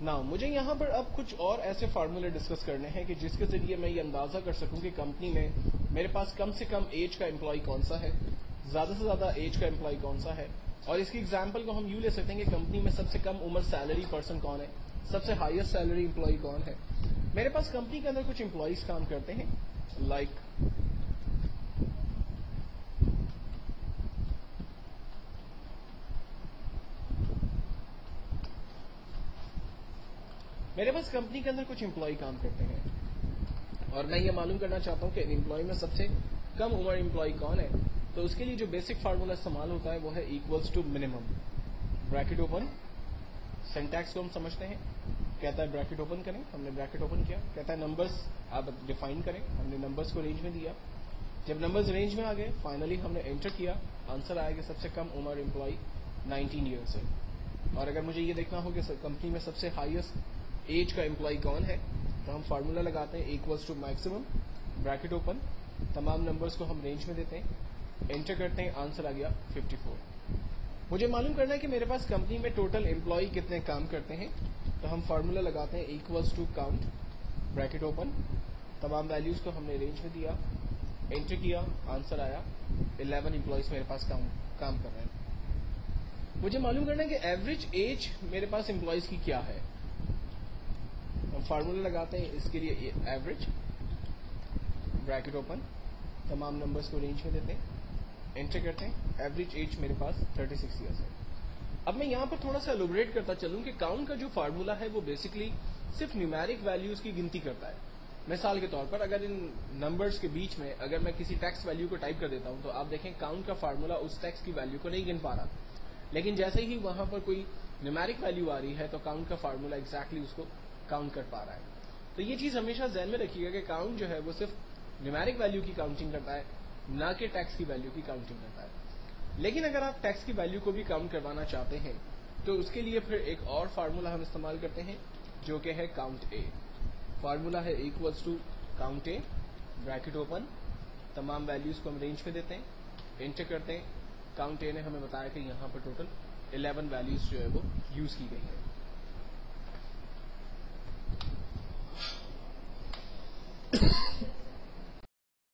ना मुझे यहाँ पर अब कुछ और ऐसे फार्मूले डिस्कस करने हैं कि जिसके जरिए मैं ये अंदाजा कर सकूं कि कंपनी में मेरे पास कम से कम एज का एम्प्लॉय कौन सा है, ज्यादा से ज्यादा एज का एम्प्लॉय कौन सा है। और इसकी एग्जाम्पल को हम यूं ले सकते हैं कि कंपनी में सबसे कम उम्र सैलरी पर्सन कौन है, सबसे हाईएस्ट सैलरी एम्प्लॉय कौन है। मेरे पास कंपनी के अंदर कुछ एम्प्लॉयज काम करते हैं, लाइक मेरे पास कंपनी के अंदर कुछ एम्प्लॉय काम करते हैं और मैं ये मालूम करना चाहता हूँ कि एम्प्लॉय में सबसे कम उम्र एम्प्लॉय कौन है। तो उसके लिए जो बेसिक फार्मूला इस्तेमाल होता है वो है equals to minimum, bracket open. Syntax को हम समझते हैं, कहता है ब्रैकेट ओपन करें, हमने ब्रैकेट ओपन किया, कहता है नंबर्स आप डिफाइन करें, हमने नंबर्स को रेंज में दिया। जब नंबर्स रेंज में आ गए फाइनली हमने एंटर किया, आंसर आया कि सबसे कम उम्र एम्प्लॉय 19 ईयर्स है। और अगर मुझे ये देखना हो कि कंपनी में सबसे हाईएस्ट एज का एम्प्लॉय कौन है तो हम फार्मूला लगाते हैं equals to maximum, bracket open, तमाम नंबर्स को हम रेंज में देते हैं, एंटर करते हैं, आंसर आ गया 54। मुझे मालूम करना है कि मेरे पास कंपनी में टोटल एम्प्लॉय कितने काम करते हैं तो हम फार्मूला लगाते हैं equals to count, bracket open, तमाम वैल्यूज को हमने रेंज में दिया, एंटर किया, आंसर आया 11 एम्प्लॉयज मेरे पास काम कर रहे हैं। मुझे मालूम करना है कि एवरेज एज मेरे पास एम्प्लॉयज की क्या है। हम फार्मूला लगाते हैं इसके लिए एवरेज, ब्रैकेट ओपन, तमाम नंबर्स को रेंज में देते हैं, एंटर करते हैं, एवरेज एज मेरे पास 36 ईयर्स है। अब मैं यहाँ पर थोड़ा सा एलोबरेट करता चलूं कि काउंट का जो फार्मूला है वो बेसिकली सिर्फ न्यूमेरिक वैल्यूज की गिनती करता है। मिसाल के तौर पर अगर इन नंबर्स के बीच में अगर मैं किसी टेक्स्ट वैल्यू को टाइप कर देता हूं तो आप देखें काउंट का फार्मूला उस टेक्स्ट की वैल्यू को नहीं गिन पा रहा, लेकिन जैसे ही वहां पर कोई न्यूमेरिक वैल्यू आ रही है तो काउंट का फार्मूला एग्जैक्टली उसको काउंट कर पा रहा है। तो ये चीज हमेशा ध्यान में रखिएगा कि काउंट जो है वो सिर्फ न्यूमेरिक वैल्यू की काउंटिंग करता है, ना कि टेक्स्ट की वैल्यू की काउंटिंग करता है। लेकिन अगर आप टेक्स्ट की वैल्यू को भी काउंट करवाना चाहते हैं तो उसके लिए फिर एक और फार्मूला हम इस्तेमाल करते हैं जो कि है काउंट ए। फार्मूला है equals to count A, bracket open, तमाम वैल्यूज को हम रेंज में देते हैं, एंटर करते हैं, काउंट ए ने हमें बताया कि यहाँ पर टोटल 11 वैल्यूज जो है वो यूज की गई है।